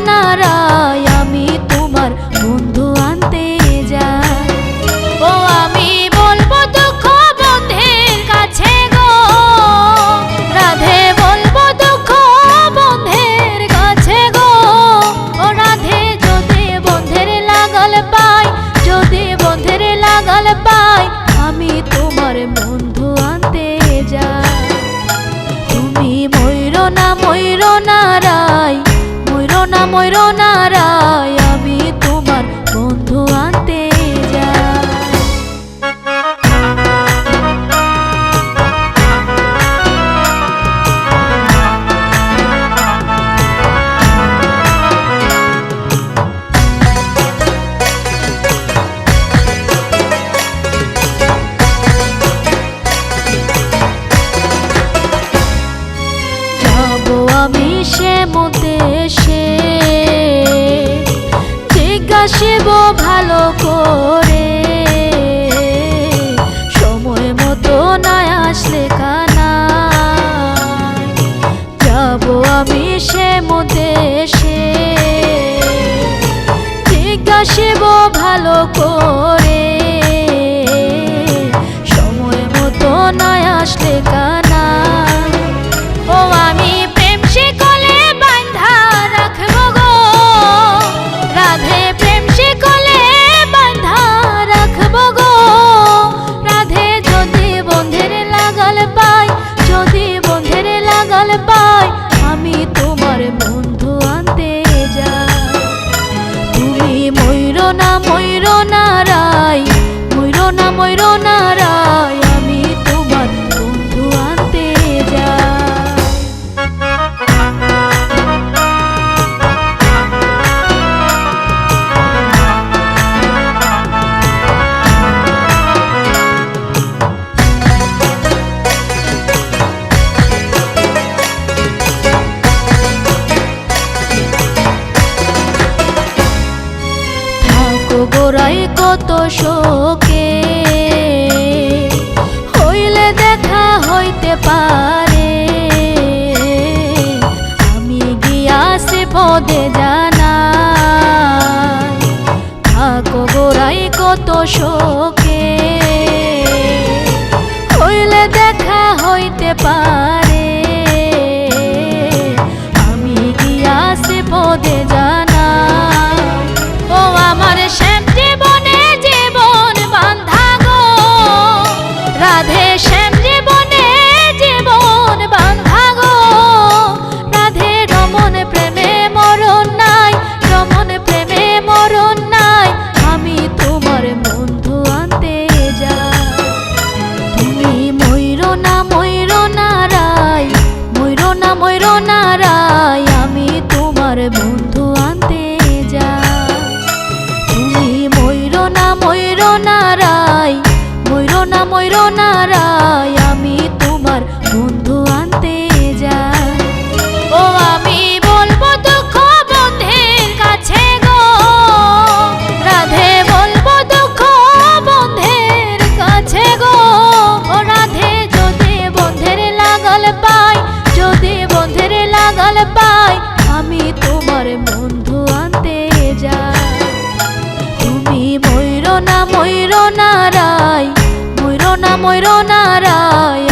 নারায় আমি তোমার বন্ধু আনতে যাই। ও আমি বলবো দুঃখ বন্ধের কাছে গো রাধে, বলবো দুঃখ বন্ধের কাছে গো। ও রাধে যদি বন্ধের লাগল পাই, যদি বন্ধের লাগল পাই আমি তোমার বন্ধু আনতে যাই। তুমি ময়ূর না ময়ূর নারায়, ময়ূর না ময়ূর নারায় আমি তোমার বন্ধু আনতে যাই। আমি সে দেশে জিজ্ঞাসিব ভালো করে, সময় মতো না আসলে কানা যাব আমি সে দেশে জিজ্ঞাসিব ভালো করে, সময় মতো না আসলে কানা। ও আমি প্রেম শিকলে বাঁধা রাখবো গো রাধে, প্রেম শিকলে বাঁধা রাখবো গো রাধে যদি বন্ধের লাগল পাই, যদি বন্ধের লাগল পাই আমি তোমার বন্ধু আনতে যাই। তুমি ময়ূর না ময়ূর নারায়, ময়ূর না ময়ূর নারায় আমি তোমার বন্ধু আনতে যাই। গোরাই কত শোকে হইলে দেখা হইতে পারে, আমি গিয়াছি পদে জানাই। থাকো গোরাই কত শোকে হইলে দেখা হইতে পারে, আমি গিয়াছি পদে জানাই। ও আমার শ্যাম জীবনে জীবন বান্ধা গো রাধে, শ্যাম জীবনে জীবন বান্ধা গো রাধে, রমন প্রেমে মরণ নাই, রমন প্রেমে মরণ নাই আমি তোমার বন্ধু আনতে যাই। তুমি ময়ূর না ময়ূর নারায়, ময়ূর না ময়ূর নারায় আমি তোমার বন্ধু আনতে যাই। তুমি ময়ূর না ময়ূর নারায়, ময়ূর না ময়ূর নারায় আমি তোমার বন্ধু আনতে যাই। ও আমি বলবো দুঃখ বন্ধের কাছে গো রাধে, বলবো দুঃখ বন্ধের কাছে গো ও রাধে যদি বন্ধের লাগল পাই, যদি বন্ধের লাগল পাই আমি তোমার বন্ধু আনতে যাই। তুমি ময়ূর না ময়ূর নারায়, ময়ূর না ময়ূর নারায়